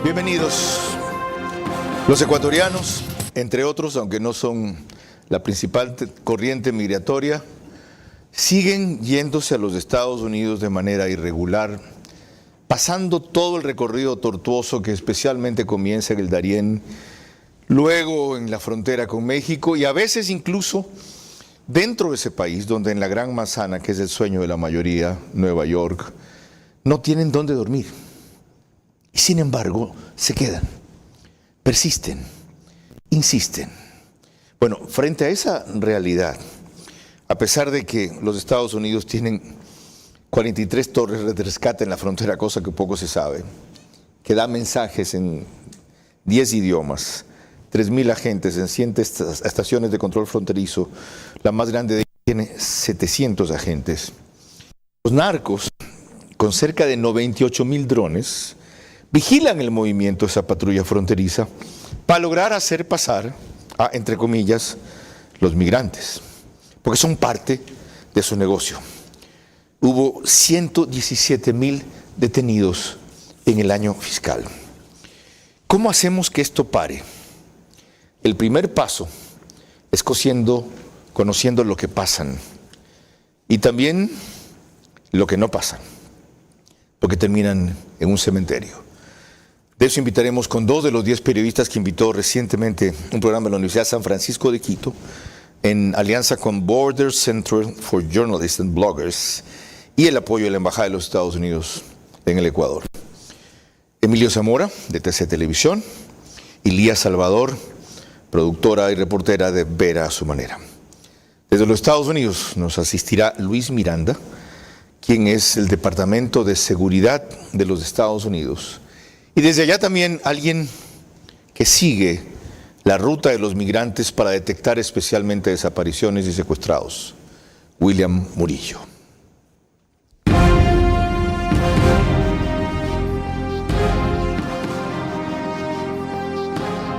Bienvenidos. Los ecuatorianos, entre otros, aunque no son la principal corriente migratoria, siguen yéndose a los Estados Unidos de manera irregular, pasando todo el recorrido tortuoso que especialmente comienza en el Darién, luego en la frontera con México y a veces incluso dentro de ese país, donde en la Gran Manzana, que es el sueño de la mayoría, Nueva York, no tienen dónde dormir. Y sin embargo, se quedan, persisten, insisten. Bueno, frente a esa realidad, a pesar de que los Estados Unidos tienen 43 torres de rescate en la frontera, cosa que poco se sabe, que da mensajes en 10 idiomas, 3.000 agentes en 100 estaciones de control fronterizo, la más grande de ellas tiene 700 agentes. Los narcos, con cerca de 98.000 drones, vigilan el movimiento de esa patrulla fronteriza para lograr hacer pasar a, entre comillas, los migrantes, porque son parte de su negocio. Hubo 117.000 detenidos en el año fiscal. ¿Cómo hacemos que esto pare? El primer paso es conociendo lo que pasan y también lo que no pasa, porque terminan en un cementerio. De eso invitaremos con 2 de los 10 periodistas que invitó recientemente un programa de la Universidad San Francisco de Quito, en alianza con Borders Center for Journalists and Bloggers y el apoyo de la Embajada de los Estados Unidos en el Ecuador. Emilio Zamora, de TC Televisión, y Lía Salvador, productora y reportera de Vera a su manera. Desde los Estados Unidos nos asistirá Luis Miranda, quien es el Departamento de Seguridad de los Estados Unidos. Y desde allá también alguien que sigue la ruta de los migrantes para detectar especialmente desapariciones y secuestrados, William Murillo.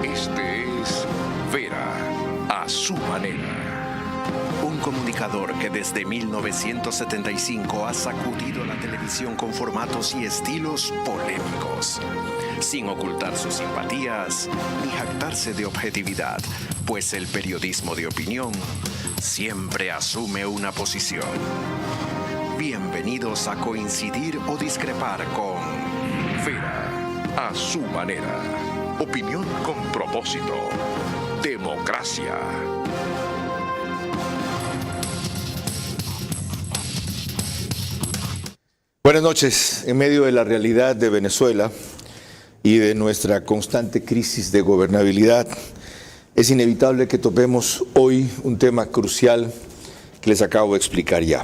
Este es Vera a su manera. Un comunicador que desde 1975 ha sacudido la televisión con formatos y estilos polémicos, sin ocultar sus simpatías ni jactarse de objetividad, pues el periodismo de opinión siempre asume una posición. Bienvenidos a coincidir o discrepar con Vera a su manera. Opinión con propósito. Democracia. Buenas noches. En medio de la realidad de Venezuela y de nuestra constante crisis de gobernabilidad, es inevitable que topemos hoy un tema crucial que les acabo de explicar ya.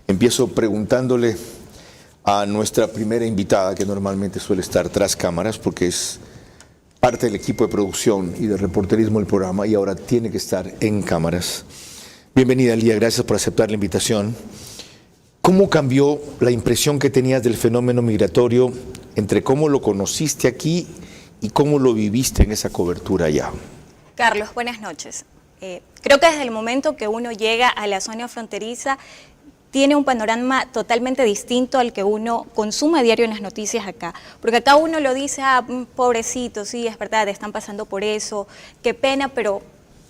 Empiezo preguntándole a nuestra primera invitada, que normalmente suele estar tras cámaras porque es parte del equipo de producción y de reporterismo del programa y ahora tiene que estar en cámaras. Bienvenida, Lía, gracias por aceptar la invitación. ¿Cómo cambió la impresión que tenías del fenómeno migratorio entre cómo lo conociste aquí y cómo lo viviste en esa cobertura allá? Carlos, buenas noches. Creo que desde el momento que uno llega a la zona fronteriza, tiene un panorama totalmente distinto al que uno consume a diario en las noticias acá. Porque acá uno lo dice, pobrecito, sí, es verdad, están pasando por eso, qué pena, pero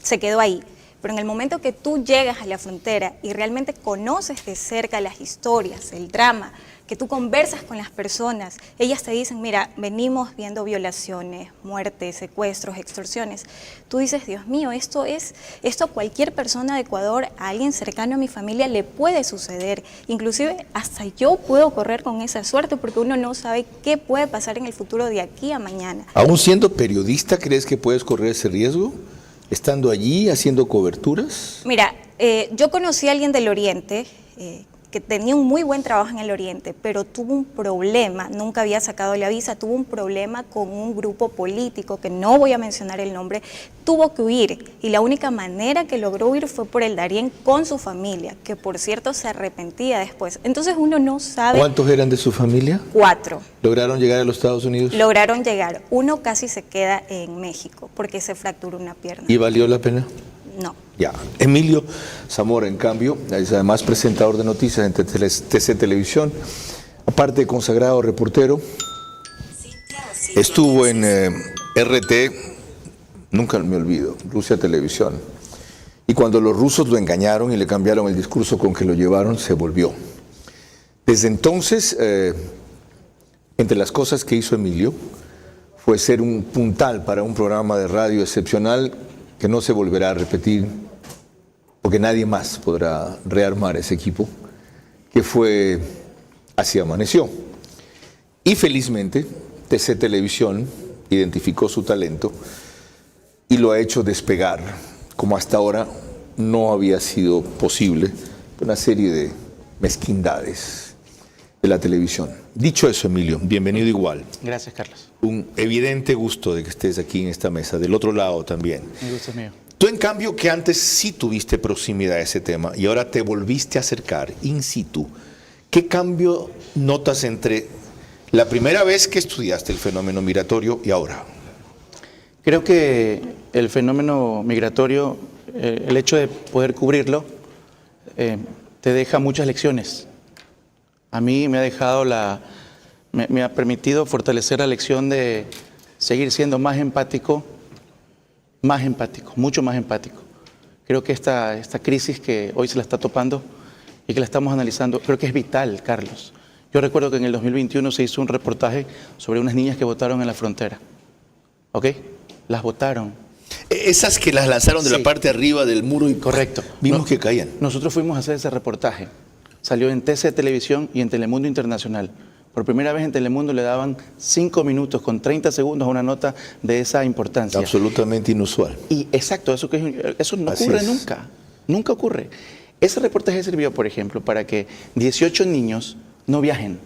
se quedó ahí. Pero en el momento que tú llegas a la frontera y realmente conoces de cerca las historias, el drama, que tú conversas con las personas, ellas te dicen, mira, venimos viendo violaciones, muertes, secuestros, extorsiones. Tú dices, Dios mío, esto a cualquier persona de Ecuador, a alguien cercano a mi familia le puede suceder. Inclusive hasta yo puedo correr con esa suerte porque uno no sabe qué puede pasar en el futuro de aquí a mañana. ¿Aún siendo periodista crees que puedes correr ese riesgo? ¿Estando allí, haciendo coberturas? Mira, yo conocí a alguien del Oriente que tenía un muy buen trabajo en el Oriente, pero tuvo un problema, nunca había sacado la visa, tuvo un problema con un grupo político, que no voy a mencionar el nombre, tuvo que huir, y la única manera que logró huir fue por el Darién con su familia, que por cierto se arrepentía después. Entonces uno no sabe... ¿Cuántos eran de su familia? 4. ¿Lograron llegar a los Estados Unidos? Lograron llegar. Uno casi se queda en México, porque se fracturó una pierna. ¿Y valió la pena? No. Ya. Emilio Zamora, en cambio, es además presentador de noticias en TC Televisión, aparte de consagrado reportero, estuvo en RT, nunca me olvido, Rusia Televisión. Y cuando los rusos lo engañaron y le cambiaron el discurso con que lo llevaron, se volvió. Desde entonces, entre las cosas que hizo Emilio, fue ser un puntal para un programa de radio excepcional que no se volverá a repetir, porque nadie más podrá rearmar ese equipo, que fue Así Amaneció. Y felizmente, TC Televisión identificó su talento y lo ha hecho despegar, como hasta ahora no había sido posible, una serie de mezquindades de la televisión. Dicho eso, Emilio, bienvenido igual. Gracias, Carlos. Un evidente gusto de que estés aquí en esta mesa, del otro lado también. El gusto es mío. Tú, en cambio, que antes sí tuviste proximidad a ese tema y ahora te volviste a acercar in situ, ¿qué cambio notas entre la primera vez que estudiaste el fenómeno migratorio y ahora? Creo que el fenómeno migratorio, el hecho de poder cubrirlo, te deja muchas lecciones. A mí me ha dejado me ha permitido fortalecer la lección de seguir siendo más empático, mucho más empático. Creo que esta crisis que hoy se la está topando y que la estamos analizando, creo que es vital, Carlos. Yo recuerdo que en el 2021 se hizo un reportaje sobre unas niñas que votaron en la frontera. ¿Ok? Las votaron. Esas que las lanzaron de la parte de arriba del muro y correcto. Vimos que caían. Nosotros fuimos a hacer ese reportaje. Salió en TC Televisión y en Telemundo Internacional. Por primera vez en Telemundo le daban 5 minutos con 30 segundos a una nota de esa importancia. Absolutamente inusual. Y exacto, eso no ocurre nunca. Nunca ocurre. Ese reportaje sirvió, por ejemplo, para que 18 niños no viajen.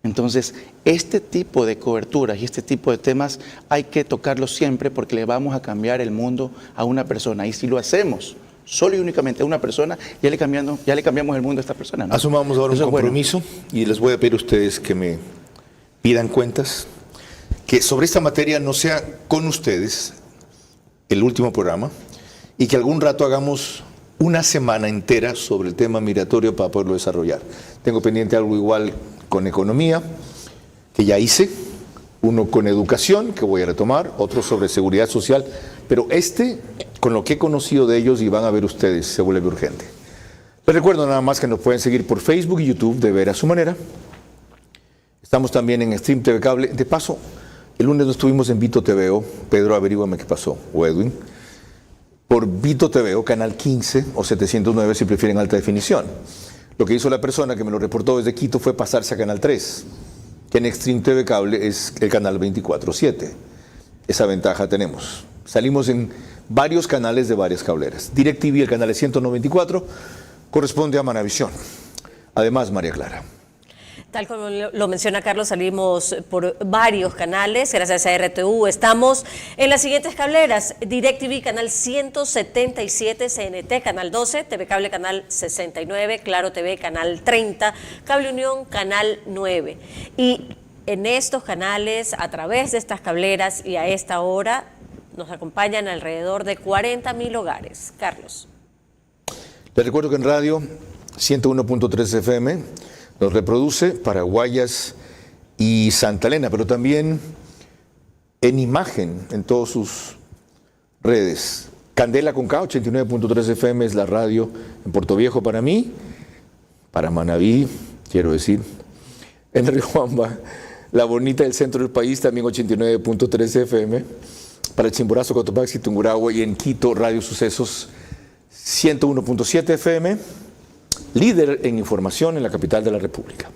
Entonces, este tipo de coberturas y este tipo de temas hay que tocarlos siempre porque le vamos a cambiar el mundo a una persona. Y si lo hacemos solo y únicamente a una persona, ya le cambiamos el mundo a esta persona, ¿no? Asumamos ahora un compromiso, bueno. Y les voy a pedir a ustedes que me pidan cuentas, que sobre esta materia no sea con ustedes el último programa y que algún rato hagamos una semana entera sobre el tema migratorio para poderlo desarrollar. Tengo pendiente algo igual con economía, que ya hice, uno con educación, que voy a retomar, otro sobre seguridad social, pero con lo que he conocido de ellos y van a ver ustedes, se vuelve urgente. Les recuerdo nada más que nos pueden seguir por Facebook y YouTube de Ver a Su Manera. Estamos también en Stream TV Cable. De paso, el lunes no estuvimos en Vito TVO. Pedro, averígüame qué pasó, o Edwin. Por Vito TVO, canal 15 o 709 si prefieren alta definición. Lo que hizo la persona que me lo reportó desde Quito fue pasarse a canal 3, que en Extreme TV Cable es el canal 24/7. Esa ventaja tenemos. Salimos en varios canales de varias cableras. DirecTV, el canal 194, corresponde a Manavisión. Además, María Clara. Tal como lo menciona Carlos, salimos por varios canales, gracias a RTU. Estamos en las siguientes cableras: DirecTV, canal 177, CNT, canal 12, TV Cable, canal 69, Claro TV, canal 30, Cable Unión, canal 9. Y en estos canales, a través de estas cableras y a esta hora, nos acompañan alrededor de 40.000 hogares. Carlos. Les recuerdo que en radio 101.3 FM nos reproduce para Guayas y Santa Elena, pero también en imagen en todas sus redes. Candela con K, 89.3 FM es la radio en Puerto Viejo para mí, para Manabí, quiero decir. En Riobamba, la bonita del centro del país, también 89.3 FM. Para Chimborazo, Cotopaxi, Tungurahua, y en Quito, Radio Sucesos 101.7 FM. Líder en información en la capital de la República.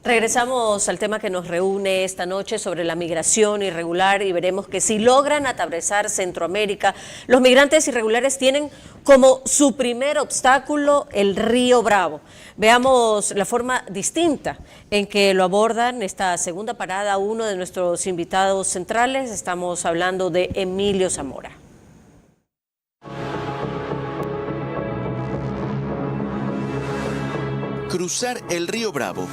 Regresamos al tema que nos reúne esta noche sobre la migración irregular y veremos que si logran atravesar Centroamérica, los migrantes irregulares tienen como su primer obstáculo el río Bravo. Veamos la forma distinta en que lo abordan esta segunda parada uno de nuestros invitados centrales. Estamos hablando de Emilio Zamora. Cruzar el río Bravo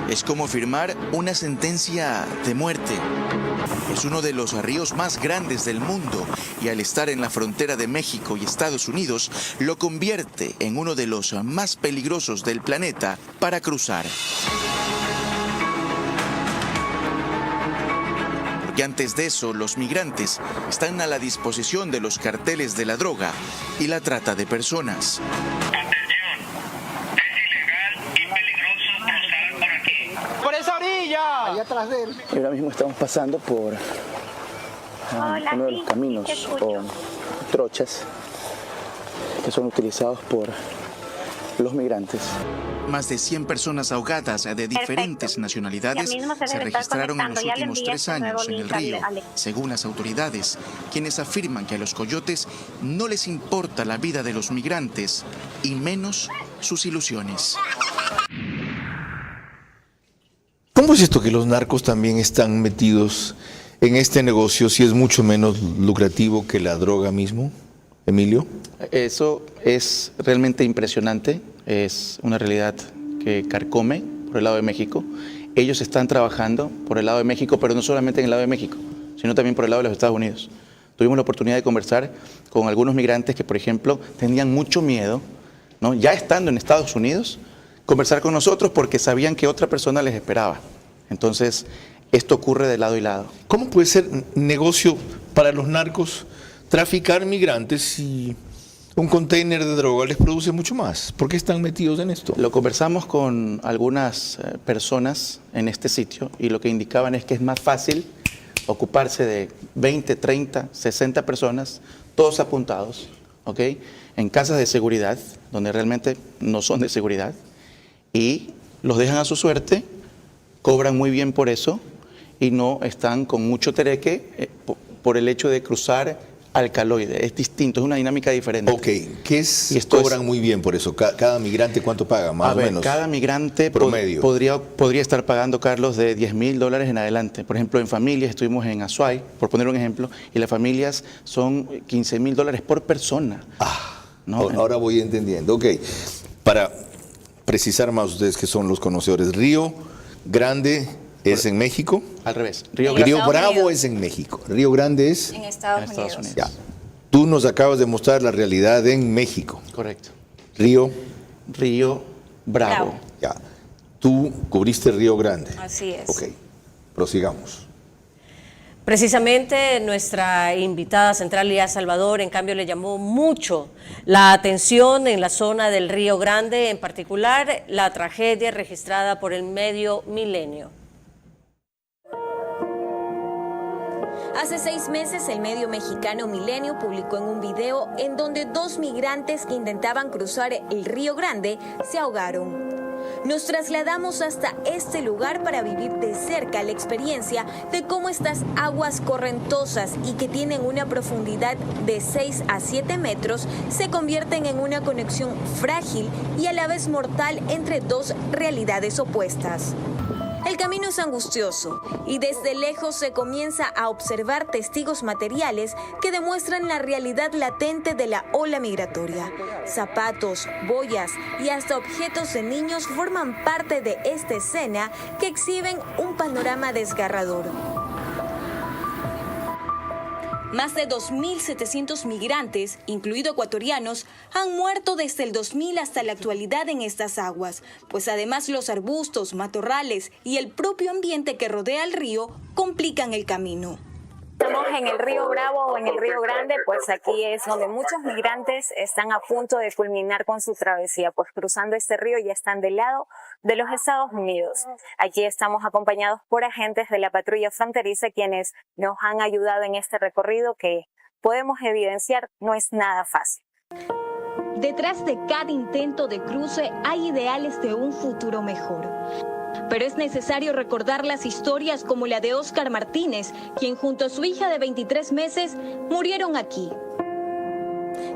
es como firmar una sentencia de muerte. Es uno de los ríos más grandes del mundo y al estar en la frontera de México y Estados Unidos, lo convierte en uno de los más peligrosos del planeta para cruzar. Porque antes de eso, los migrantes están a la disposición de los carteles de la droga y la trata de personas. Allá atrás de él. Ahora mismo estamos pasando por uno de los caminos o trochas que son utilizados por los migrantes. Más de 100 personas ahogadas de diferentes nacionalidades se registraron en los últimos 3 años en el río, según las autoridades, quienes afirman que a los coyotes no les importa la vida de los migrantes y menos sus ilusiones. ¿Cómo es esto que los narcos también están metidos en este negocio si es mucho menos lucrativo que la droga mismo, Emilio? Eso es realmente impresionante, es una realidad que carcome por el lado de México. Ellos están trabajando por el lado de México, pero no solamente en el lado de México, sino también por el lado de los Estados Unidos. Tuvimos la oportunidad de conversar con algunos migrantes que, por ejemplo, tenían mucho miedo, ¿no? Ya estando en Estados Unidos, conversar con nosotros porque sabían que otra persona les esperaba. Entonces, esto ocurre de lado y lado. ¿Cómo puede ser negocio para los narcos traficar migrantes si un container de droga les produce mucho más? ¿Por qué están metidos en esto? Lo conversamos con algunas personas en este sitio y lo que indicaban es que es más fácil ocuparse de 20, 30, 60 personas, todos apuntados, ¿ok? En casas de seguridad, donde realmente no son de seguridad, y los dejan a su suerte, cobran muy bien por eso y no están con mucho tereque por el hecho de cruzar alcaloide. Es distinto, es una dinámica diferente. Ok, ¿qué es? Y esto cobran muy bien por eso. Cada migrante, ¿cuánto paga? Más o menos. Cada migrante promedio. Podría estar pagando, Carlos, de $10,000 en adelante. Por ejemplo, en familias, estuvimos en Azuay, por poner un ejemplo, y las familias son $15,000 por persona. ¿No? Ahora voy entendiendo. Ok, para precisar más ustedes que son los conocedores, Río Grande es en México. Al revés. Río Estados Bravo Unidos. es en México. Río Grande es En Estados Unidos. Ya. Tú nos acabas de mostrar la realidad en México. Correcto. Río, Río Bravo. Bravo. ya. Tú cubriste Río Grande. Así es. Ok, prosigamos. Precisamente nuestra invitada central, Lía Salvador, en cambio le llamó mucho la atención en la zona del Río Grande, en particular la tragedia registrada por el medio Milenio. Hace 6 meses, el medio mexicano Milenio publicó en un video en donde 2 migrantes que intentaban cruzar el Río Grande se ahogaron. Nos trasladamos hasta este lugar para vivir de cerca la experiencia de cómo estas aguas correntosas y que tienen una profundidad de 6 a 7 metros se convierten en una conexión frágil y a la vez mortal entre 2 realidades opuestas. El camino es angustioso y desde lejos se comienza a observar testigos materiales que demuestran la realidad latente de la ola migratoria. Zapatos, boyas y hasta objetos de niños forman parte de esta escena que exhiben un panorama desgarrador. Más de 2.700 migrantes, incluidos ecuatorianos, han muerto desde el 2000 hasta la actualidad en estas aguas, pues además los arbustos, matorrales y el propio ambiente que rodea el río complican el camino. Estamos en el Río Bravo o en el Río Grande, pues aquí es donde muchos migrantes están a punto de culminar con su travesía, pues cruzando este río ya están del lado de los Estados Unidos. Aquí estamos acompañados por agentes de la patrulla fronteriza quienes nos han ayudado en este recorrido que podemos evidenciar no es nada fácil. Detrás de cada intento de cruce hay ideales de un futuro mejor. Pero es necesario recordar las historias como la de Óscar Martínez, quien junto a su hija de 23 meses murieron aquí.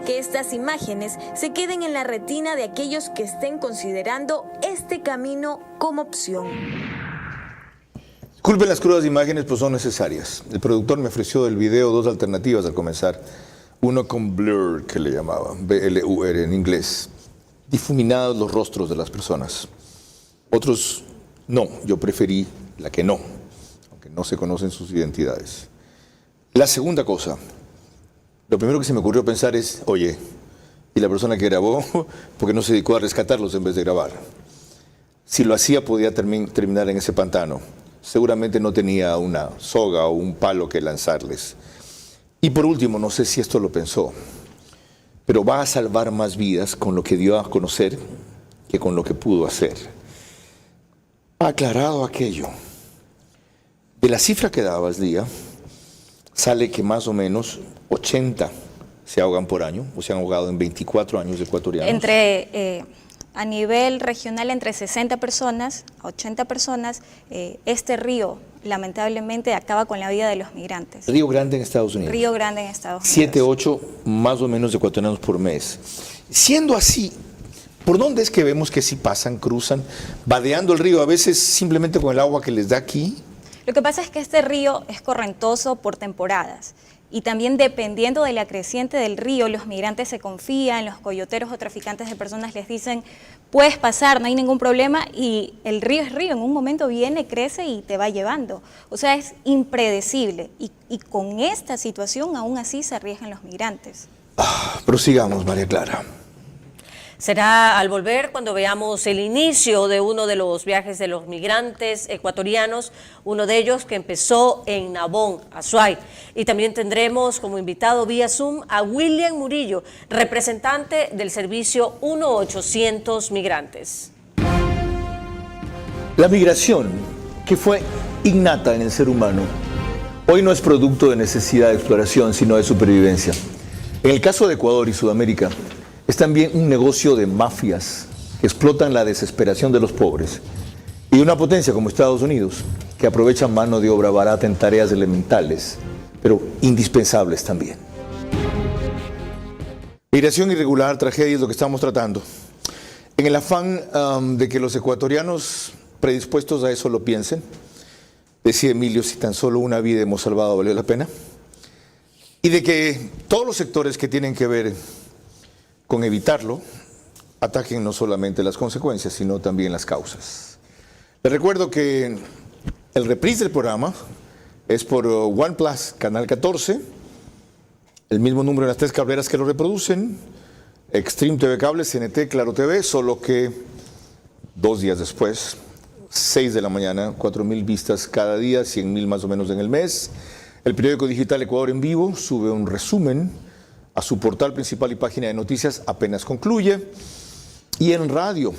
Que estas imágenes se queden en la retina de aquellos que estén considerando este camino como opción. Disculpen las crudas imágenes, pues son necesarias. El productor me ofreció del video 2 alternativas al comenzar. Uno con blur, que le llamaban, B-L-U-R en inglés. Difuminados los rostros de las personas. Otros no, yo preferí la que no, aunque no se conocen sus identidades. La segunda cosa, Lo primero que se me ocurrió pensar es, oye, ¿y la persona que grabó, por qué no se dedicó a rescatarlos en vez de grabar? Si lo hacía, podía terminar en ese pantano. Seguramente no tenía una soga o un palo que lanzarles. Y por último, no sé si esto lo pensó, pero va a salvar más vidas con lo que dio a conocer que con lo que pudo hacer. Ha aclarado aquello. De la cifra que daba al día, sale que más o menos 80 se ahogan por año, o se han ahogado en 24 años ecuatorianos. A nivel regional, entre 60 personas a 80 personas, este río lamentablemente acaba con la vida de los migrantes. Río Grande en Estados Unidos. Río Grande en Estados Unidos. 7, 8 más o menos ecuatorianos por mes. Siendo así, ¿por dónde es que vemos que sí pasan, cruzan, vadeando el río, a veces simplemente con el agua que les da aquí? Lo que pasa es que este río es correntoso por temporadas. Y también dependiendo de la creciente del río, los migrantes se confían, los coyoteros o traficantes de personas les dicen, puedes pasar, no hay ningún problema, y el río es río, en un momento viene, crece y te va llevando. O sea, es impredecible, y con esta situación aún así se arriesgan los migrantes. Prosigamos, María Clara. Será al volver cuando veamos el inicio de uno de los viajes de los migrantes ecuatorianos, uno de ellos que empezó en Nabón, Azuay. Y también tendremos como invitado vía Zoom a William Murillo, representante del servicio 1-800 Migrantes. La migración, que fue innata en el ser humano, hoy no es producto de necesidad de exploración, sino de supervivencia. En el caso de Ecuador y Sudamérica, es también un negocio de mafias que explotan la desesperación de los pobres y de una potencia como Estados Unidos que aprovecha mano de obra barata en tareas elementales, pero indispensables también. Migración irregular, tragedia es lo que estamos tratando. En el afán de que los ecuatorianos predispuestos a eso lo piensen, decía Emilio, si tan solo una vida hemos salvado, ¿valió la pena? Y de que todos los sectores que tienen que ver con evitarlo, ataquen no solamente las consecuencias, sino también las causas. Les recuerdo que el reprise del programa es por OnePlus, Canal 14, el mismo número de las 3 cableras que lo reproducen, Extreme TV Cable, CNT, Claro TV, solo que 2 días después, 6 de la mañana, 4.000 vistas cada día, 100.000 más o menos en el mes. El periódico digital Ecuador en Vivo sube un resumen a su portal principal y página de noticias apenas concluye. Y en radio,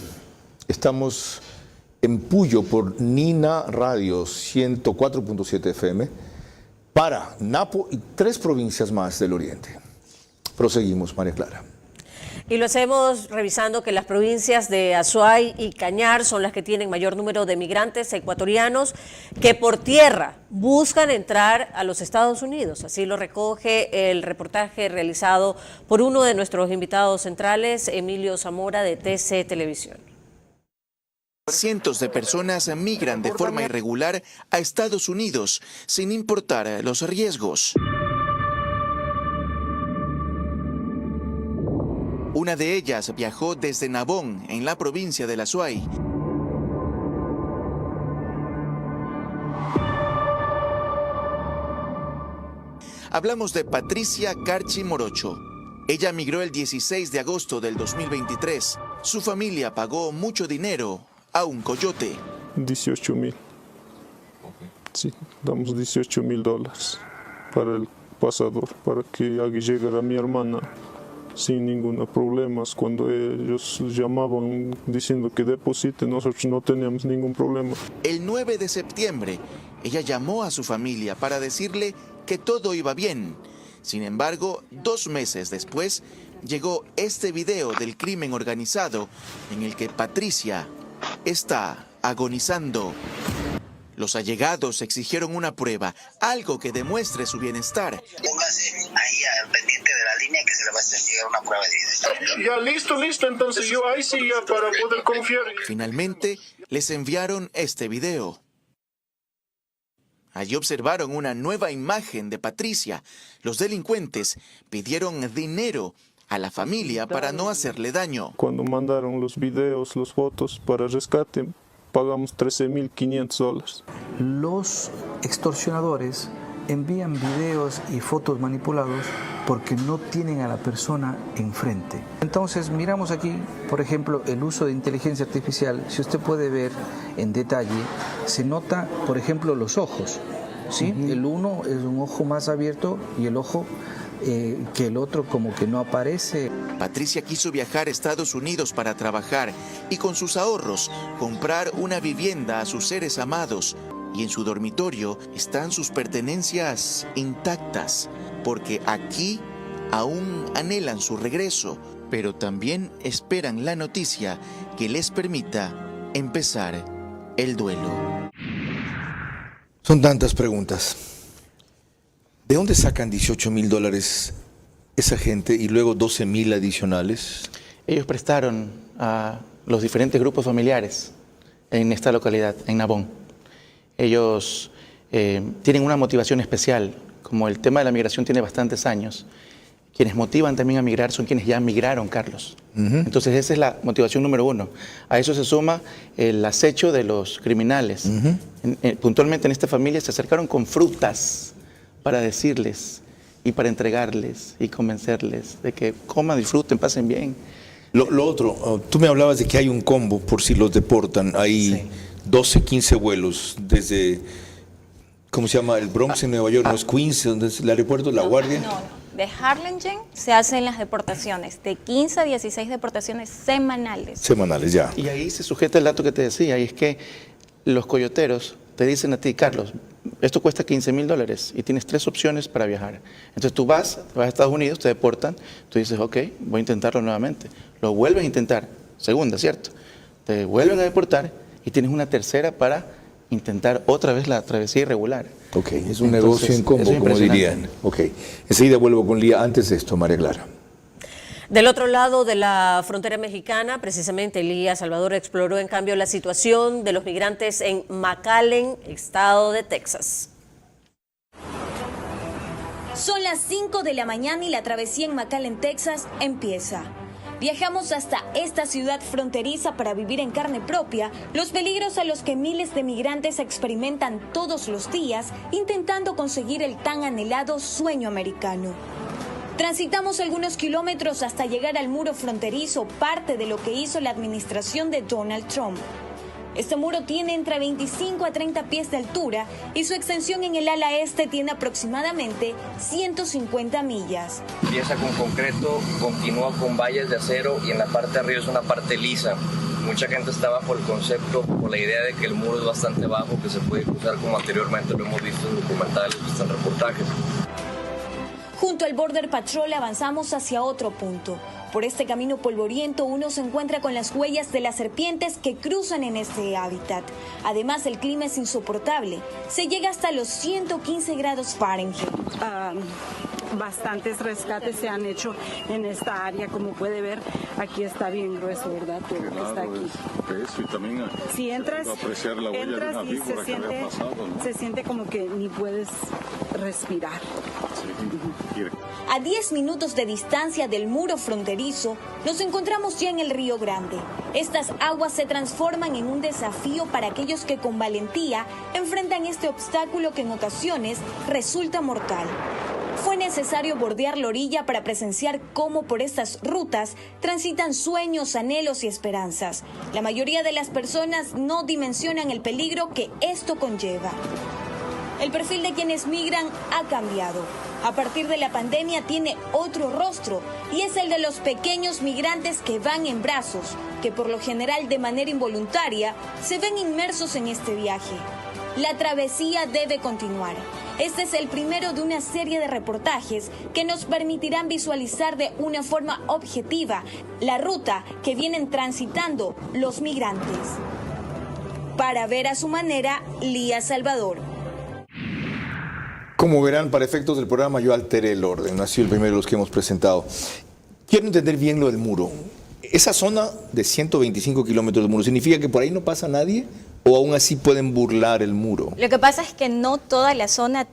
estamos en Puyo por Nina Radio 104.7 FM para Napo y 3 provincias más del oriente. Proseguimos, María Clara. Y lo hacemos revisando que las provincias de Azuay y Cañar son las que tienen mayor número de migrantes ecuatorianos que por tierra buscan entrar a los Estados Unidos. Así lo recoge el reportaje realizado por uno de nuestros invitados centrales, Emilio Zamora, de TC Televisión. Cientos de personas migran de forma irregular a Estados Unidos, sin importar los riesgos. Una de ellas viajó desde Nabón, en la provincia de Azuay. Hablamos de Patricia Carchi Morocho. Ella migró el 16 de agosto del 2023. Su familia pagó mucho dinero a un coyote. 18.000. Sí, damos $18.000 para el pasador, para que haga llegar a mi hermana sin ningún problema. Cuando ellos llamaban diciendo que deposite, nosotros no teníamos ningún problema. El 9 de septiembre, ella llamó a su familia para decirle que todo iba bien. Sin embargo, 2 meses después, llegó este video del crimen organizado en el que Patricia está agonizando. Los allegados exigieron una prueba, algo que demuestre su bienestar. Póngase ahí al pendiente de la línea que se le va a hacer llegar una prueba de bienestar. Ya, listo, entonces yo ahí sí ya para poder confiar. Finalmente, les enviaron este video. Allí observaron una nueva imagen de Patricia. Los delincuentes pidieron dinero a la familia para no hacerle daño. Cuando mandaron los videos, las fotos para rescate, pagamos $13.500. Los extorsionadores envían videos y fotos manipulados porque no tienen a la persona enfrente. Entonces miramos aquí, por ejemplo, el uso de inteligencia artificial. Si usted puede ver en detalle, se nota, por ejemplo, los ojos, ¿sí? El uno es un ojo más abierto y el ojo que el otro como que no aparece. Patricia quiso viajar a Estados Unidos para trabajar y con sus ahorros comprar una vivienda a sus seres amados. Y en su dormitorio están sus pertenencias intactas, porque aquí aún anhelan su regreso, pero también esperan la noticia que les permita empezar el duelo. Son tantas preguntas. ¿De dónde sacan $18,000 esa gente y luego 12,000 adicionales? Ellos prestaron a los diferentes grupos familiares en esta localidad, en Nabón. Ellos tienen una motivación especial, como el tema de la migración tiene bastantes años. Quienes motivan también a migrar son quienes ya migraron, Carlos. Entonces esa es la motivación número uno. A eso se suma el acecho de los criminales. Puntualmente en esta familia se acercaron con frutas para decirles y para entregarles y convencerles de que coman, disfruten, pasen bien. Lo otro, tú me hablabas de que hay un combo por si los deportan. Hay 12, 15 vuelos desde, ¿cómo se llama? El Bronx en Nueva York, no es Queens, donde es el aeropuerto, La Guardia. No. De Harlingen se hacen las deportaciones, de 15 a 16 deportaciones semanales. Semanales, ya. Y ahí se sujeta el dato que te decía, y es que los coyoteros te dicen a ti, Carlos, esto cuesta $15,000 y tienes 3 opciones para viajar. Entonces tú vas a Estados Unidos, te deportan, tú dices, ok, voy a intentarlo nuevamente. Lo vuelves a intentar, segunda, ¿cierto? Te vuelven a deportar y tienes una tercera para intentar otra vez la travesía irregular. Ok, es un negocio en combo, como dirían. Ok, enseguida vuelvo con Lía. Antes de esto, María Clara. Del otro lado de la frontera mexicana, precisamente Lía Salvador exploró en cambio la situación de los migrantes en McAllen, estado de Texas. Son las 5 de la mañana y la travesía en McAllen, Texas, empieza. Viajamos hasta esta ciudad fronteriza para vivir en carne propia los peligros a los que miles de migrantes experimentan todos los días intentando conseguir el tan anhelado sueño americano. Transitamos algunos kilómetros hasta llegar al muro fronterizo, parte de lo que hizo la administración de Donald Trump. Este muro tiene entre 25 a 30 pies de altura y su extensión en el ala este tiene aproximadamente 150 millas. Empieza con concreto, continúa con vallas de acero y en la parte de arriba es una parte lisa. Mucha gente está bajo el concepto, por la idea de que el muro es bastante bajo, que se puede cruzar como anteriormente lo hemos visto en documentales, en reportajes. Junto al Border Patrol avanzamos hacia otro punto. Por este camino polvoriento uno se encuentra con las huellas de las serpientes que cruzan en este hábitat. Además, el clima es insoportable. Se llega hasta los 115 grados Fahrenheit. Bastantes rescates se han hecho en esta área, como puede ver, aquí está bien grueso, ¿verdad? Todo lo que está aquí. Eso, y también si entras y se siente como que ni puedes respirar. Sí. A 10 minutos de distancia del muro fronterizo, nos encontramos ya en el Río Grande. Estas aguas se transforman en un desafío para aquellos que con valentía enfrentan este obstáculo que en ocasiones resulta mortal. Fue necesario bordear la orilla para presenciar cómo por estas rutas transitan sueños, anhelos y esperanzas. La mayoría de las personas no dimensionan el peligro que esto conlleva. El perfil de quienes migran ha cambiado. A partir de la pandemia tiene otro rostro y es el de los pequeños migrantes que van en brazos, que por lo general de manera involuntaria se ven inmersos en este viaje. La travesía debe continuar. Este es el primero de una serie de reportajes que nos permitirán visualizar de una forma objetiva la ruta que vienen transitando los migrantes. Para ver a su manera, Lía Salvador. Como verán, para efectos del programa yo alteré el orden, ha sido el primero de los que hemos presentado. Quiero entender bien lo del muro. Esa zona de 125 kilómetros de muro, ¿significa que por ahí no pasa nadie? ¿O aún así pueden burlar el muro? Lo que pasa es que no toda la zona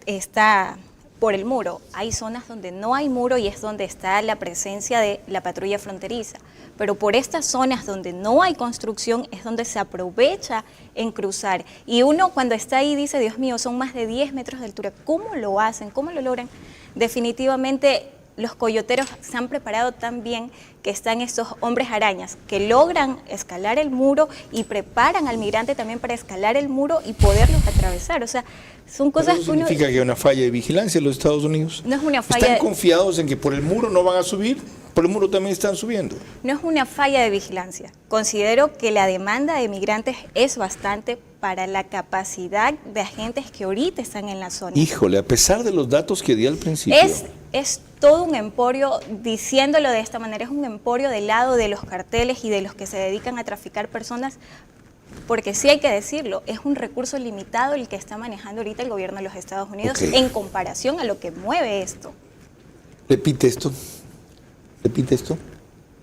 por el muro. Hay zonas donde no hay muro y es donde está la presencia de la patrulla fronteriza. Pero por estas zonas donde no hay construcción es donde se aprovecha en cruzar. Y uno cuando está ahí dice, Dios mío, son más de 10 metros de altura. ¿Cómo lo hacen? ¿Cómo lo logran? Definitivamente los coyoteros se han preparado tan bien que están estos hombres arañas que logran escalar el muro y preparan al migrante también para escalar el muro y poderlos atravesar. O sea, son cosas ¿Eso significa que hay una falla de vigilancia en los Estados Unidos? No es una falla. ¿Están confiados en que por el muro no van a subir? Por el muro también están subiendo. No es una falla de vigilancia. Considero que la demanda de migrantes es bastante para la capacidad de agentes que ahorita están en la zona. Híjole, a pesar de los datos que di al principio. Es todo un emporio, diciéndolo de esta manera, es un emporio del lado de los carteles y de los que se dedican a traficar personas, porque sí hay que decirlo, es un recurso limitado el que está manejando ahorita el gobierno de los Estados Unidos en comparación a lo que mueve esto. Repite esto.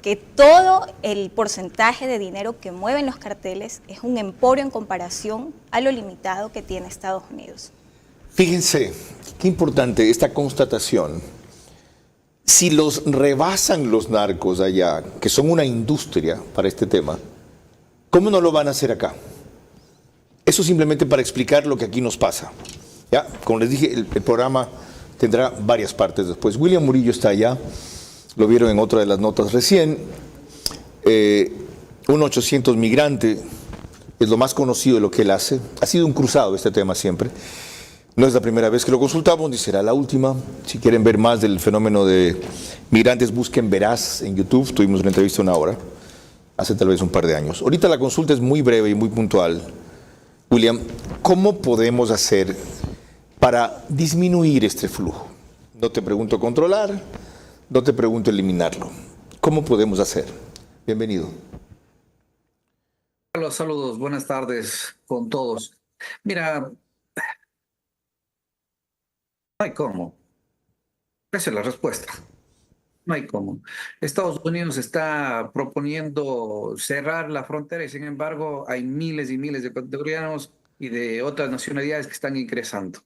Que todo el porcentaje de dinero que mueven los carteles es un emporio en comparación a lo limitado que tiene Estados Unidos. Fíjense, qué importante esta constatación. Si los rebasan los narcos allá, que son una industria para este tema, ¿cómo no lo van a hacer acá? Eso simplemente para explicar lo que aquí nos pasa. Ya, como les dije, el programa tendrá varias partes después. William Murillo está allá. Lo vieron en otra de las notas recién. Un 800 migrante es lo más conocido de lo que él hace. Ha sido un cruzado este tema siempre. No es la primera vez que lo consultamos, ni será la última. Si quieren ver más del fenómeno de migrantes, busquen Veraz en YouTube. Tuvimos una entrevista de 1 hora, hace tal vez un par de años. Ahorita la consulta es muy breve y muy puntual. William, ¿cómo podemos hacer para disminuir este flujo? No te pregunto controlar, no te pregunto eliminarlo. ¿Cómo podemos hacer? Bienvenido. Hola, saludos, buenas tardes con todos. Mira, no hay cómo. Esa es la respuesta. No hay cómo. Estados Unidos está proponiendo cerrar la frontera y sin embargo hay miles y miles de ecuatorianos y de otras nacionalidades que están ingresando.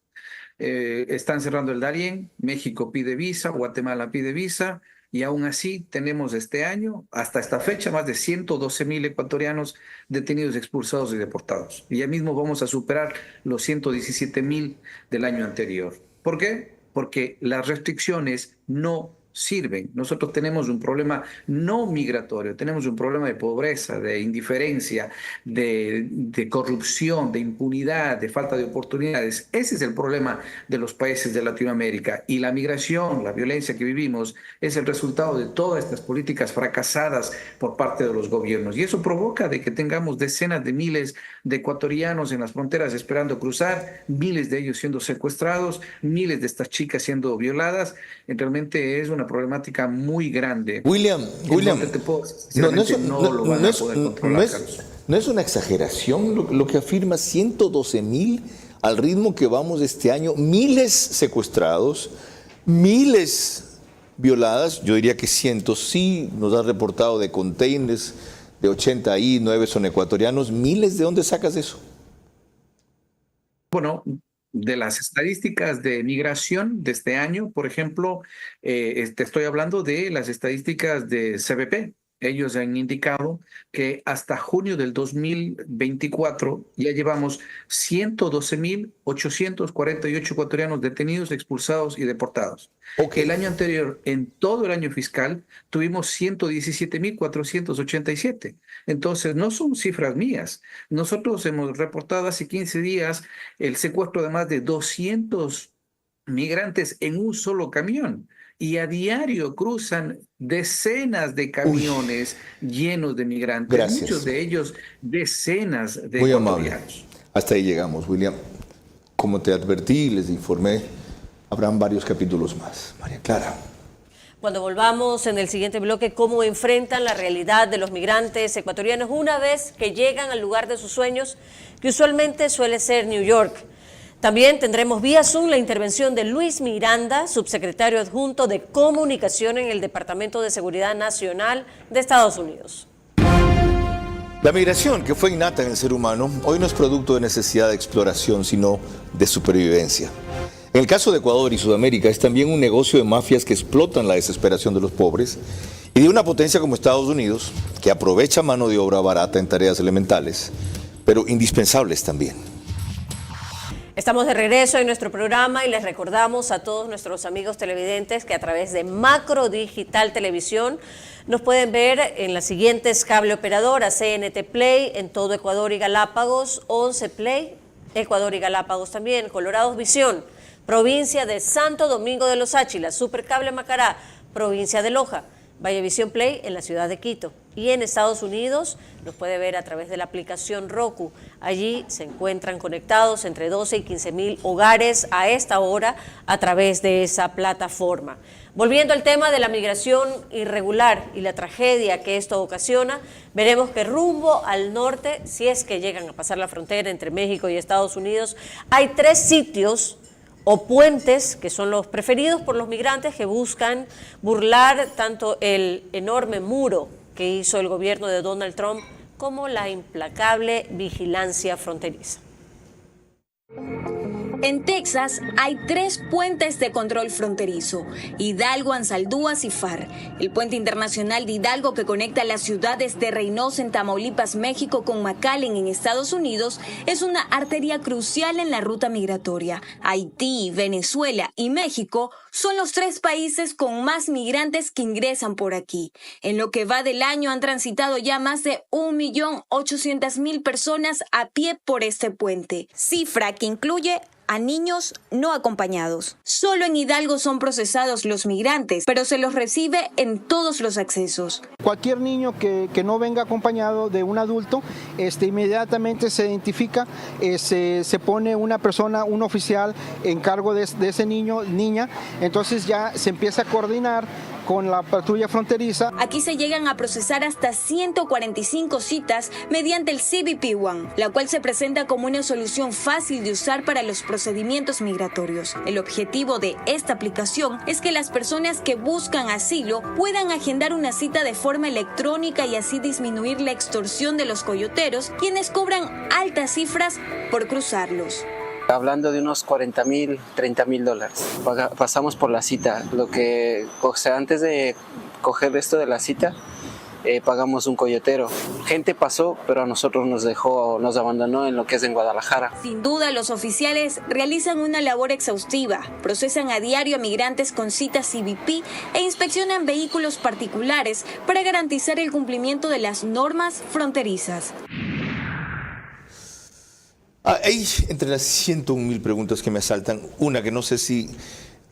Están cerrando el Darién, México pide visa, Guatemala pide visa y aún así tenemos este año, hasta esta fecha, más de 112,000 ecuatorianos detenidos, expulsados y deportados. Y ya mismo vamos a superar los 117,000 del año anterior. ¿Por qué? Porque las restricciones no sirven. Nosotros tenemos un problema no migratorio, tenemos un problema de pobreza, de indiferencia, de corrupción, de impunidad, de falta de oportunidades. Ese es el problema de los países de Latinoamérica. Y la migración, la violencia que vivimos, es el resultado de todas estas políticas fracasadas por parte de los gobiernos. Y eso provoca de que tengamos decenas de miles de ecuatorianos en las fronteras esperando cruzar, miles de ellos siendo secuestrados, miles de estas chicas siendo violadas. Realmente es una problemática muy grande. William, no es una exageración lo que afirma 112,000 al ritmo que vamos este año, miles secuestrados, miles violadas, yo diría que cientos, sí nos ha reportado de containers, de 80 ahí, 9 son ecuatorianos, miles. ¿De dónde sacas eso? Bueno, de las estadísticas de migración de este año, por ejemplo, estoy hablando de las estadísticas de CBP. Ellos han indicado que hasta junio del 2024 ya llevamos 112,848 ecuatorianos detenidos, expulsados y deportados. El año anterior, en todo el año fiscal, tuvimos 117,487. Entonces, no son cifras mías. Nosotros hemos reportado hace 15 días el secuestro de más de 200 migrantes en un solo camión. Y a diario cruzan decenas de camiones llenos de migrantes. Gracias. Muchos de ellos decenas de Muy ecuatorianos. amable. Hasta ahí llegamos, William. Como te advertí, les informé, habrán varios capítulos más. María Clara. Cuando volvamos en el siguiente bloque, cómo enfrentan la realidad de los migrantes ecuatorianos una vez que llegan al lugar de sus sueños, que usualmente suele ser New York. También tendremos vía Zoom la intervención de Luis Miranda, subsecretario adjunto de Comunicación en el Departamento de Seguridad Nacional de Estados Unidos. La migración, que fue innata en el ser humano, hoy no es producto de necesidad de exploración, sino de supervivencia. En el caso de Ecuador y Sudamérica es también un negocio de mafias que explotan la desesperación de los pobres y de una potencia como Estados Unidos que aprovecha mano de obra barata en tareas elementales, pero indispensables también. Estamos de regreso en nuestro programa y les recordamos a todos nuestros amigos televidentes que a través de Macro Digital Televisión nos pueden ver en las siguientes cable operadoras: CNT Play en todo Ecuador y Galápagos, 11 Play, Ecuador y Galápagos también, Colorados Visión, provincia de Santo Domingo de los Áchilas, Supercable Macará, provincia de Loja, Vallevisión Play en la ciudad de Quito. Y en Estados Unidos nos puede ver a través de la aplicación Roku. Allí se encuentran conectados entre 12 y 15 mil hogares a esta hora a través de esa plataforma. Volviendo al tema de la migración irregular y la tragedia que esto ocasiona, veremos que rumbo al norte, si es que llegan a pasar la frontera entre México y Estados Unidos, hay 3 sitios o puentes que son los preferidos por los migrantes que buscan burlar tanto el enorme muro que hizo el gobierno de Donald Trump como la implacable vigilancia fronteriza. En Texas hay 3 puentes de control fronterizo: Hidalgo, Ansaldúas y Far. El puente internacional de Hidalgo, que conecta las ciudades de Reynosa en Tamaulipas, México, con McAllen en Estados Unidos, es una arteria crucial en la ruta migratoria. Haití, Venezuela y México son los 3 países con más migrantes que ingresan por aquí. En lo que va del año han transitado ya más de 1.800.000 personas a pie por este puente, cifra que incluye a niños no acompañados. Solo en Hidalgo son procesados los migrantes, pero se los recibe en todos los accesos. Cualquier niño que no venga acompañado de un adulto, inmediatamente se identifica, se pone una persona, un oficial en cargo de ese niño, niña, entonces ya se empieza a coordinar con la patrulla fronteriza. Aquí se llegan a procesar hasta 145 citas mediante el CBP One, la cual se presenta como una solución fácil de usar para los procedimientos migratorios. El objetivo de esta aplicación es que las personas que buscan asilo puedan agendar una cita de forma electrónica y así disminuir la extorsión de los coyoteros, quienes cobran altas cifras por cruzarlos. Hablando de unos 40,000, 30,000 dólares. Pasamos por la cita. Antes de coger esto de la cita, pagamos un coyotero. Gente pasó, pero a nosotros nos abandonó en lo que es en Guadalajara. Sin duda, los oficiales realizan una labor exhaustiva. Procesan a diario a migrantes con citas CBP e inspeccionan vehículos particulares para garantizar el cumplimiento de las normas fronterizas. Hay entre las 101,000 preguntas que me asaltan, una que no sé si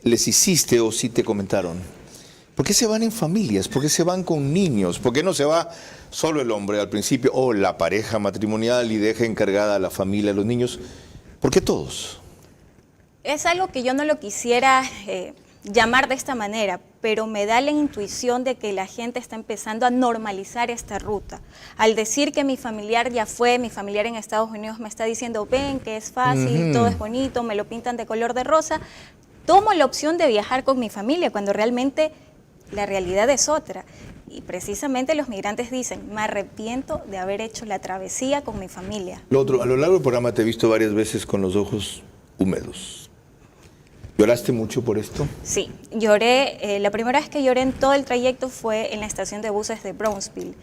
les hiciste o si te comentaron. ¿Por qué se van en familias? ¿Por qué se van con niños? ¿Por qué no se va solo el hombre al principio o la pareja matrimonial y deja encargada a la familia, a los niños? ¿Por qué todos? Es algo que yo no lo quisiera llamar de esta manera, pero me da la intuición de que la gente está empezando a normalizar esta ruta. Al decir que mi familiar ya fue, mi familiar en Estados Unidos me está diciendo, ven, que es fácil, todo es bonito, me lo pintan de color de rosa, tomo la opción de viajar con mi familia cuando realmente la realidad es otra. Y precisamente los migrantes dicen, me arrepiento de haber hecho la travesía con mi familia. Lo otro, a lo largo del programa te he visto varias veces con los ojos húmedos. ¿Lloraste mucho por esto? Sí, lloré. La primera vez que lloré en todo el trayecto fue en la estación de buses de Brownsville.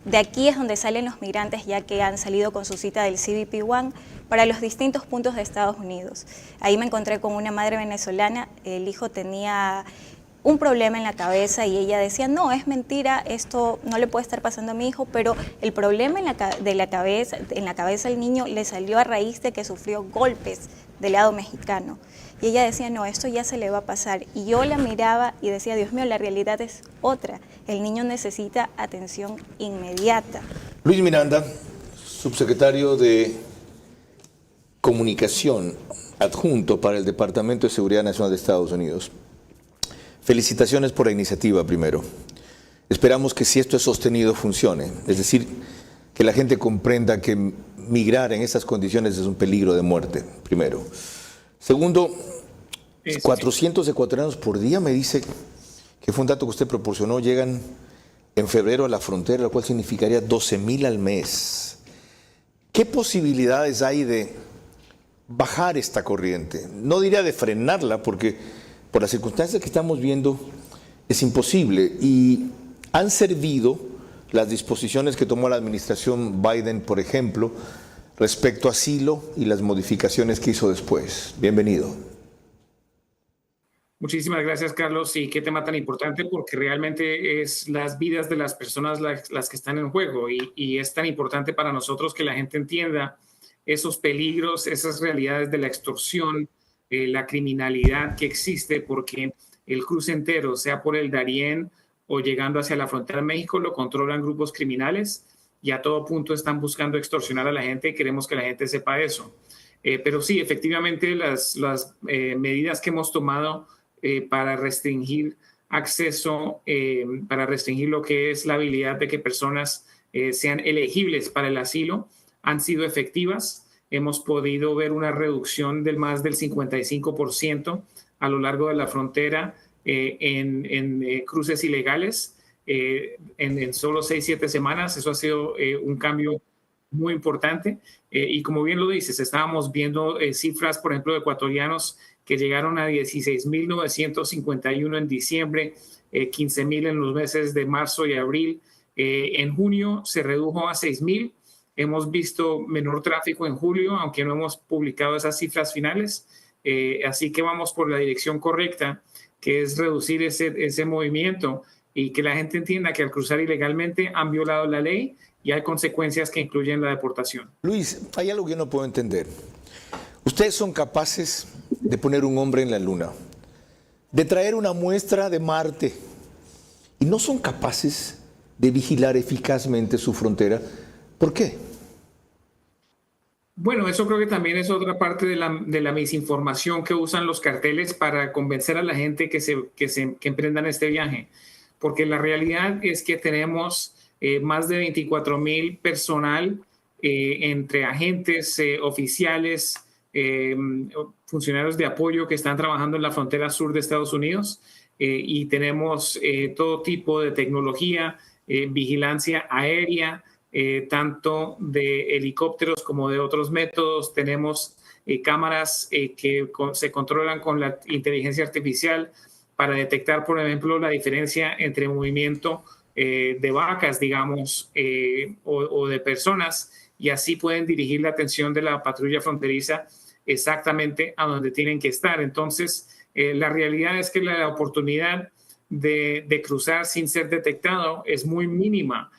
De aquí es donde salen los migrantes ya que han salido con su cita del CBP One para los distintos puntos de Estados Unidos. Ahí me encontré con una madre venezolana, el hijo tenía un problema en la cabeza y ella decía, no, es mentira, esto no le puede estar pasando a mi hijo, pero el problema en la cabeza del niño le salió a raíz de que sufrió golpes del lado mexicano. Y ella decía, no, esto ya se le va a pasar. Y yo la miraba y decía, Dios mío, la realidad es otra. El niño necesita atención inmediata. Luis Miranda, subsecretario de Comunicación adjunto para el Departamento de Seguridad Nacional de Estados Unidos. Felicitaciones por la iniciativa, primero. Esperamos que si esto es sostenido funcione. Es decir, que la gente comprenda que migrar en esas condiciones es un peligro de muerte, primero. Segundo, 400 ecuatorianos por día, me dice, que fue un dato que usted proporcionó, llegan en febrero a la frontera, lo cual significaría 12,000 al mes. ¿Qué posibilidades hay de bajar esta corriente? No diría de frenarla, porque por las circunstancias que estamos viendo es imposible. Y han servido las disposiciones que tomó la administración Biden, por ejemplo, respecto a asilo y las modificaciones que hizo después. Bienvenido. Muchísimas gracias, Carlos. Y qué tema tan importante, porque realmente es las vidas de las personas las que están en juego, y es tan importante para nosotros que la gente entienda esos peligros, esas realidades de la extorsión, la criminalidad que existe, porque el cruce entero, sea por el Darién o llegando hacia la frontera de México, lo controlan grupos criminales y a todo punto están buscando extorsionar a la gente, y queremos que la gente sepa eso. Pero sí, efectivamente, las medidas que hemos tomado para restringir acceso, para restringir lo que es la habilidad de que personas sean elegibles para el asilo, han sido efectivas. Hemos podido ver una reducción del más del 55% a lo largo de la frontera en cruces ilegales en solo 6-7 semanas. Eso ha sido un cambio muy importante. Y como bien lo dices, estábamos viendo cifras, por ejemplo, de ecuatorianos que llegaron a 16.951 en diciembre, 15.000 en los meses de marzo y abril. En junio se redujo a 6.000. Hemos visto menor tráfico en julio, aunque no hemos publicado esas cifras finales. Así que vamos por la dirección correcta, que es reducir ese movimiento y que la gente entienda que al cruzar ilegalmente han violado la ley y hay consecuencias que incluyen la deportación. Luis, hay algo que yo no puedo entender. Ustedes son capaces de poner un hombre en la luna, de traer una muestra de Marte, y no son capaces de vigilar eficazmente su frontera. ¿Por qué? Bueno, eso creo que también es otra parte de la misinformación que usan los carteles para convencer a la gente que emprendan este viaje. Porque la realidad es que tenemos más de 24,000 personal entre agentes, oficiales, funcionarios de apoyo que están trabajando en la frontera sur de Estados Unidos, y tenemos todo tipo de tecnología, vigilancia aérea, tanto de helicópteros como de otros métodos. Tenemos cámaras que se controlan con la inteligencia artificial para detectar, por ejemplo, la diferencia entre movimiento de vacas, digamos, o de personas, y así pueden dirigir la atención de la patrulla fronteriza exactamente a donde tienen que estar. Entonces, la realidad es que la oportunidad de cruzar sin ser detectado es muy mínima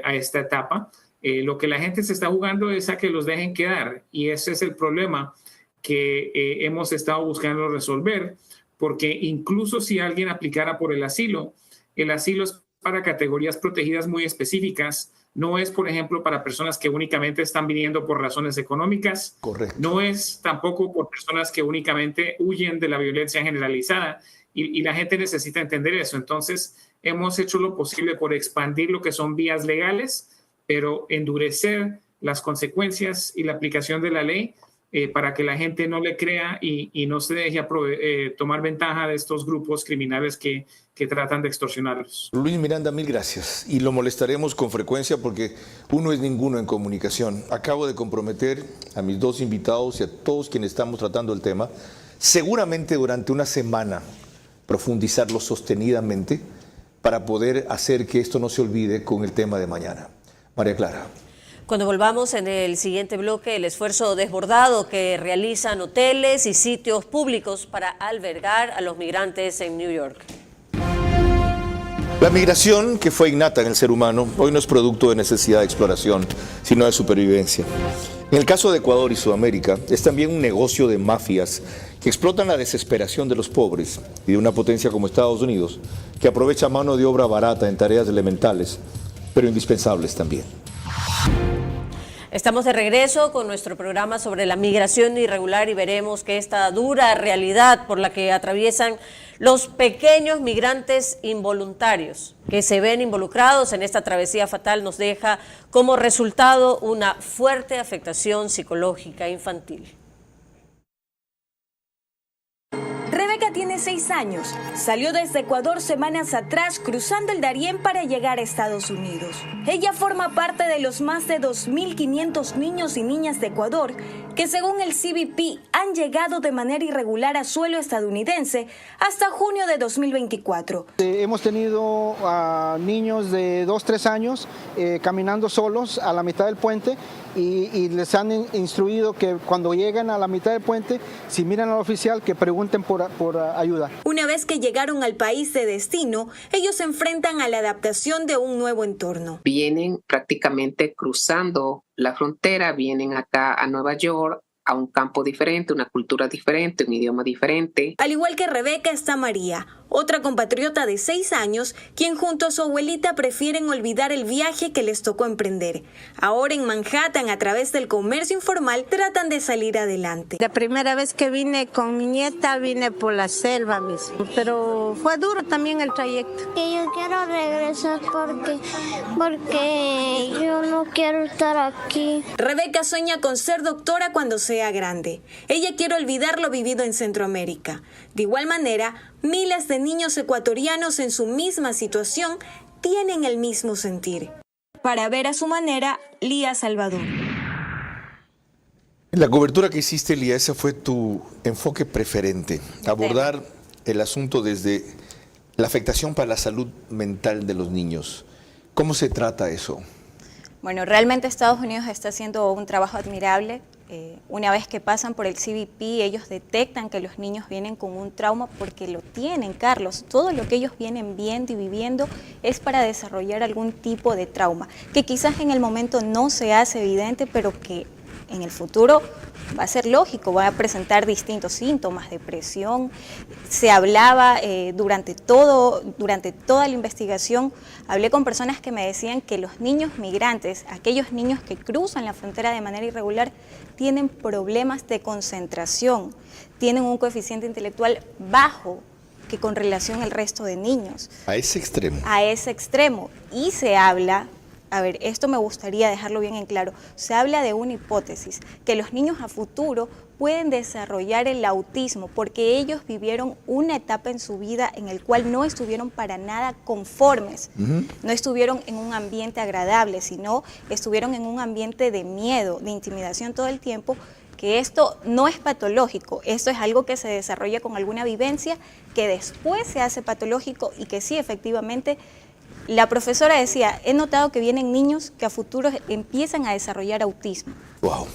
a esta etapa. Lo que la gente se está jugando es a que los dejen quedar, y ese es el problema que hemos estado buscando resolver, porque incluso si alguien aplicara por el asilo es para categorías protegidas muy específicas. No es, por ejemplo, para personas que únicamente están viniendo por razones económicas. Correcto. No es tampoco por personas que únicamente huyen de la violencia generalizada, y la gente necesita entender eso. Entonces, hemos hecho lo posible por expandir lo que son vías legales, pero endurecer las consecuencias y la aplicación de la ley para que la gente no le crea y no se deje tomar ventaja de estos grupos criminales que tratan de extorsionarlos. Luis Miranda, mil gracias. Y lo molestaremos con frecuencia porque uno es ninguno en comunicación. Acabo de comprometer a mis dos invitados y a todos quienes estamos tratando el tema, seguramente durante una semana, profundizarlo sostenidamente para poder hacer que esto no se olvide con el tema de mañana. María Clara. Cuando volvamos en el siguiente bloque, el esfuerzo desbordado que realizan hoteles y sitios públicos para albergar a los migrantes en New York. La migración, que fue innata en el ser humano, hoy no es producto de necesidad de exploración, sino de supervivencia. En el caso de Ecuador y Sudamérica, es también un negocio de mafias que explotan la desesperación de los pobres y de una potencia como Estados Unidos, que aprovecha mano de obra barata en tareas elementales, pero indispensables también. Estamos de regreso con nuestro programa sobre la migración irregular y veremos que esta dura realidad por la que atraviesan los pequeños migrantes involuntarios que se ven involucrados en esta travesía fatal nos deja como resultado una fuerte afectación psicológica infantil. Rebeca tiene 6 años, salió desde Ecuador semanas atrás cruzando el Darién para llegar a Estados Unidos. Ella forma parte de los más de 2.500 niños y niñas de Ecuador que según el CBP han llegado de manera irregular a suelo estadounidense hasta junio de 2024. Hemos tenido a niños de 2-3 años caminando solos a la mitad del puente y les han instruido que cuando llegan a la mitad del puente, si miran al oficial, que pregunten por ayuda. Una vez que llegaron al país de destino, ellos se enfrentan a la adaptación de un nuevo entorno. Vienen prácticamente cruzando la frontera, vienen acá a Nueva York, a un campo diferente, una cultura diferente, un idioma diferente. Al igual que Rebeca está María, otra compatriota de 6 años, quien junto a su abuelita prefieren olvidar el viaje que les tocó emprender. Ahora en Manhattan, a través del comercio informal, tratan de salir adelante. La primera vez que vine con mi nieta, vine por la selva mismo, pero fue duro también el trayecto. Que yo quiero regresar porque yo no quiero estar aquí. Rebeca sueña con ser doctora cuando sea grande. Ella quiere olvidar lo vivido en Centroamérica. De igual manera, miles de niños ecuatorianos en su misma situación tienen el mismo sentir. Para ver a su manera, Lía Salvador. En la cobertura que hiciste, Lía, ese fue tu enfoque preferente, abordar el asunto desde la afectación para la salud mental de los niños. ¿Cómo se trata eso? Bueno, realmente Estados Unidos está haciendo un trabajo admirable. Una vez que pasan por el CBP, ellos detectan que los niños vienen con un trauma porque lo tienen, Carlos. Todo lo que ellos vienen viendo y viviendo es para desarrollar algún tipo de trauma, que quizás en el momento no se hace evidente, pero que en el futuro va a ser lógico, va a presentar distintos síntomas, depresión. Se hablaba durante toda la investigación, hablé con personas que me decían que los niños migrantes, aquellos niños que cruzan la frontera de manera irregular, tienen problemas de concentración, tienen un coeficiente intelectual bajo que con relación al resto de niños. A ese extremo. A ese extremo. Y se habla, a ver, esto me gustaría dejarlo bien en claro, se habla de una hipótesis, que los niños a futuro pueden desarrollar el autismo porque ellos vivieron una etapa en su vida en el cual no estuvieron para nada conformes, no estuvieron en un ambiente agradable, sino estuvieron en un ambiente de miedo, de intimidación todo el tiempo, que esto no es patológico, esto es algo que se desarrolla con alguna vivencia que después se hace patológico y que sí, efectivamente. La profesora decía, he notado que vienen niños que a futuro empiezan a desarrollar autismo. Wow.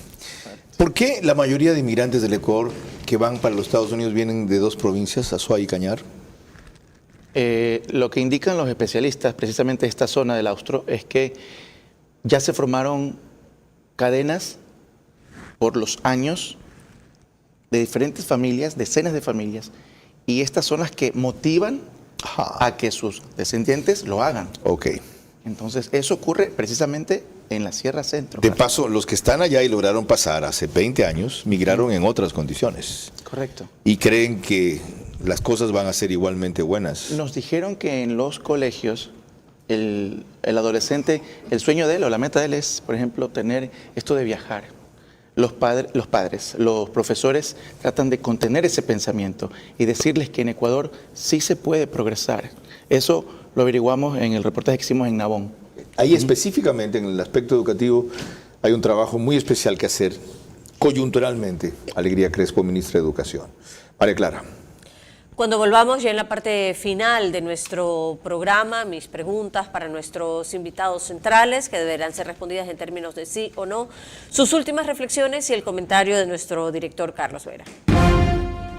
¿Por qué la mayoría de inmigrantes del Ecuador que van para los Estados Unidos vienen de 2 provincias, Azuay y Cañar? Lo que indican los especialistas, precisamente de esta zona del Austro, es que ya se formaron cadenas por los años de diferentes familias, decenas de familias, y estas son las que motivan a que sus descendientes lo hagan. Ok. Entonces, eso ocurre precisamente en la Sierra Centro. De paso, los que están allá y lograron pasar hace 20 años, migraron en otras condiciones. Correcto. Y creen que las cosas van a ser igualmente buenas. Nos dijeron que en los colegios, el adolescente, el sueño de él o la meta de él es, por ejemplo, tener esto de viajar. Los padres, los profesores tratan de contener ese pensamiento y decirles que en Ecuador sí se puede progresar. Eso lo averiguamos en el reportaje que hicimos en Nabón. Ahí específicamente en el aspecto educativo hay un trabajo muy especial que hacer coyunturalmente. Alegría Crespo, ministra de Educación. María Clara. Cuando volvamos ya en la parte final de nuestro programa, mis preguntas para nuestros invitados centrales, que deberán ser respondidas en términos de sí o no, sus últimas reflexiones y el comentario de nuestro director Carlos Vera.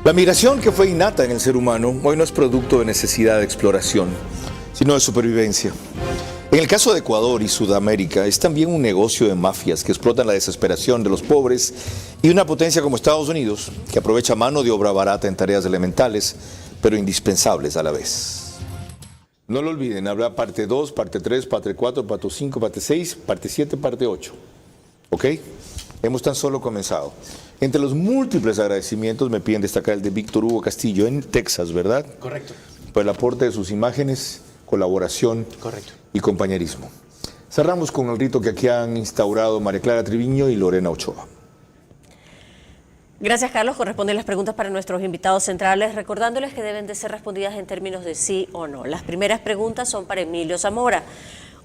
La migración, que fue innata en el ser humano, hoy no es producto de necesidad de exploración, sino de supervivencia. En el caso de Ecuador y Sudamérica, es también un negocio de mafias que explotan la desesperación de los pobres y una potencia como Estados Unidos, que aprovecha mano de obra barata en tareas elementales, pero indispensables a la vez. No lo olviden, habrá parte 2, parte 3, parte 4, parte 5, parte 6, parte 7, parte 8. ¿Ok? Hemos tan solo comenzado. Entre los múltiples agradecimientos me piden destacar el de Víctor Hugo Castillo en Texas, ¿verdad? Correcto. Por el aporte de sus imágenes, colaboración. Correcto. Y compañerismo. Cerramos con el rito que aquí han instaurado María Clara Triviño y Lorena Ochoa. Gracias, Carlos. Corresponden las preguntas para nuestros invitados centrales, recordándoles que deben de ser respondidas en términos de sí o no. Las primeras preguntas son para Emilio Zamora.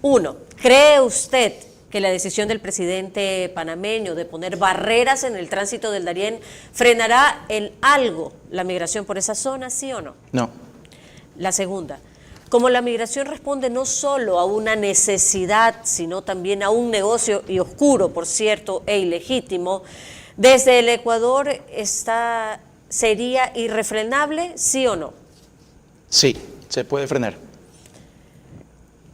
1. ¿Cree usted que la decisión del presidente panameño de poner barreras en el tránsito del Darién frenará en algo la migración por esa zona, sí o no? No. La segunda, como la migración responde no solo a una necesidad, sino también a un negocio, y oscuro, por cierto, e ilegítimo, desde el Ecuador ¿sería irrefrenable, sí o no? Sí, se puede frenar.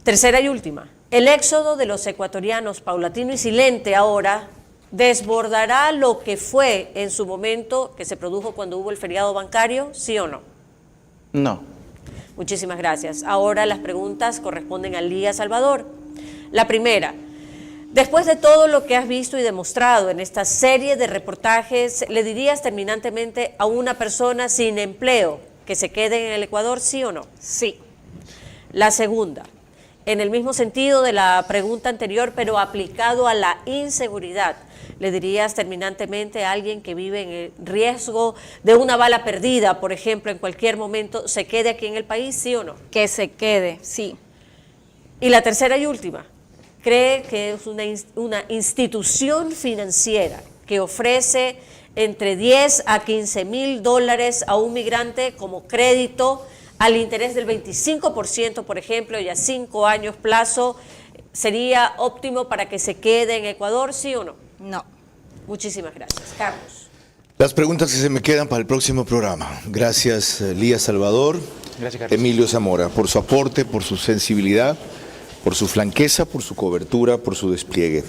Tercera y última, el éxodo de los ecuatorianos paulatino y silente ahora desbordará lo que fue en su momento que se produjo cuando hubo el feriado bancario, ¿sí o no? No. Muchísimas gracias. Ahora las preguntas corresponden a Lía Salvador. La primera, después de todo lo que has visto y demostrado en esta serie de reportajes, ¿le dirías terminantemente a una persona sin empleo que se quede en el Ecuador, sí o no? Sí. La segunda, en el mismo sentido de la pregunta anterior, pero aplicado a la inseguridad, ¿le dirías terminantemente a alguien que vive en el riesgo de una bala perdida, por ejemplo, en cualquier momento, se quede aquí en el país, sí o no? Que se quede, sí. Y la tercera y última, ¿cree que es una institución financiera que ofrece entre 10 a 15 mil dólares a un migrante como crédito al interés del 25%, por ejemplo, y a 5 años plazo, sería óptimo para que se quede en Ecuador, sí o no? No. Muchísimas gracias. Carlos. Las preguntas que se me quedan para el próximo programa. Gracias, Lía Salvador. Gracias, Carlos. Emilio Zamora, por su aporte, por su sensibilidad, por su franqueza, por su cobertura, por su despliegue.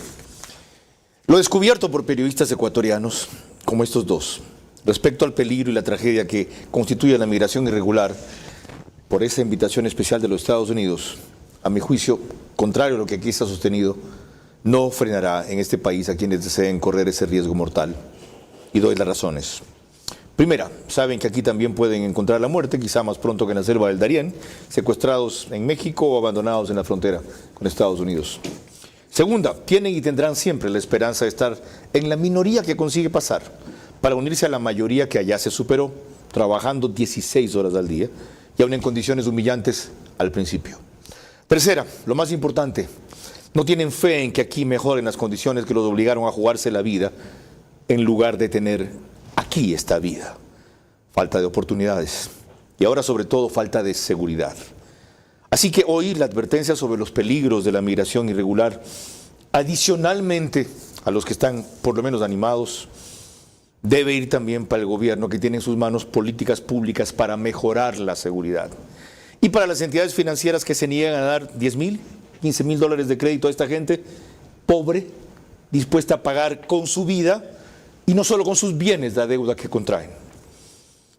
Lo descubierto por periodistas ecuatorianos, como estos dos, respecto al peligro y la tragedia que constituye la migración irregular, por esa invitación especial de los Estados Unidos, a mi juicio, contrario a lo que aquí está sostenido, no frenará en este país a quienes deseen correr ese riesgo mortal. Y doy las razones. Primera, saben que aquí también pueden encontrar la muerte, quizá más pronto que en la selva del Darién, secuestrados en México o abandonados en la frontera con Estados Unidos. Segunda, tienen y tendrán siempre la esperanza de estar en la minoría que consigue pasar, para unirse a la mayoría que allá se superó, trabajando 16 horas al día, y aún en condiciones humillantes al principio. Tercera, lo más importante, no tienen fe en que aquí mejoren las condiciones que los obligaron a jugarse la vida en lugar de tener aquí esta vida. Falta de oportunidades y ahora sobre todo falta de seguridad. Así que oír la advertencia sobre los peligros de la migración irregular, adicionalmente a los que están por lo menos animados, debe ir también para el gobierno que tiene en sus manos políticas públicas para mejorar la seguridad. Y para las entidades financieras que se niegan a dar 10 mil, 15 mil dólares de crédito a esta gente pobre, dispuesta a pagar con su vida y no solo con sus bienes la deuda que contraen.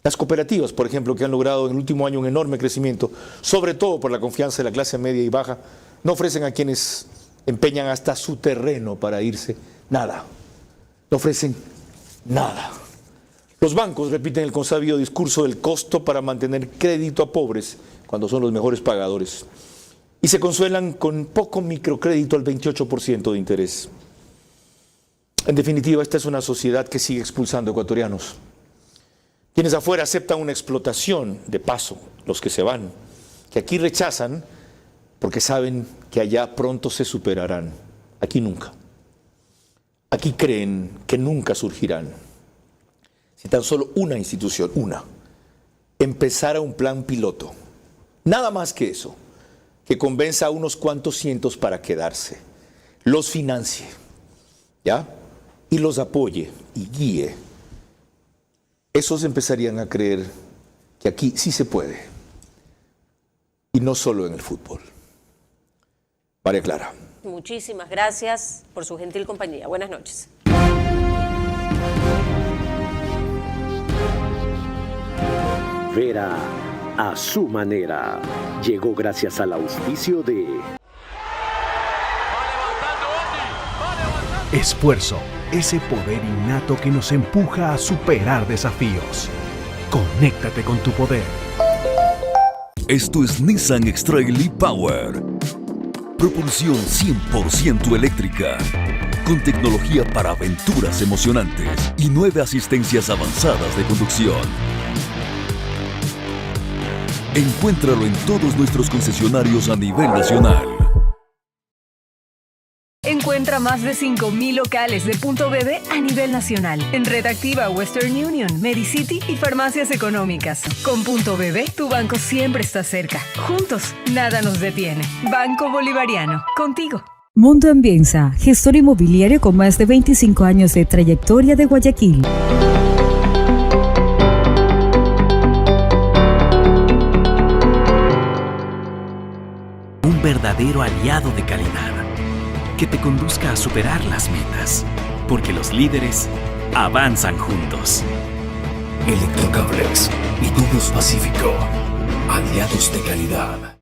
Las cooperativas, por ejemplo, que han logrado en el último año un enorme crecimiento, sobre todo por la confianza de la clase media y baja, no ofrecen a quienes empeñan hasta su terreno para irse nada. No ofrecen nada. Los bancos repiten el consabido discurso del costo para mantener crédito a pobres cuando son los mejores pagadores y se consuelan con poco microcrédito al 28% de interés. En definitiva, esta es una sociedad que sigue expulsando ecuatorianos. Quienes afuera aceptan una explotación, de paso, los que se van, que aquí rechazan porque saben que allá pronto se superarán. Aquí nunca. Aquí creen que nunca surgirán. Si tan solo una institución, empezara un plan piloto, nada más que eso, que convenza a unos cuantos cientos para quedarse, los financie, ¿ya? Y los apoye y guíe, esos empezarían a creer que aquí sí se puede, y no solo en el fútbol. María Clara. Muchísimas gracias por su gentil compañía. Buenas noches. Vera a su manera. Llegó gracias al auspicio de Esfuerzo, ese poder innato que nos empuja a superar desafíos. Conéctate con tu poder. Esto es Nissan X-Trail e-Power. Propulsión 100% eléctrica. con tecnología para aventuras emocionantes y 9 asistencias avanzadas de conducción. Encuéntralo en todos nuestros concesionarios a nivel nacional. Encuentra más de 5,000 locales de Punto BB a nivel nacional. En Red Activa, Western Union, Medicity y farmacias económicas. Con Punto BB, tu banco siempre está cerca. Juntos, nada nos detiene. Banco Bolivariano, contigo. Mundo Ambienza, gestor inmobiliario con más de 25 años de trayectoria de Guayaquil. Un verdadero aliado de calidad que te conduzca a superar las metas, porque los líderes avanzan juntos. Electrocables y Tubos Pacífico, aliados de calidad.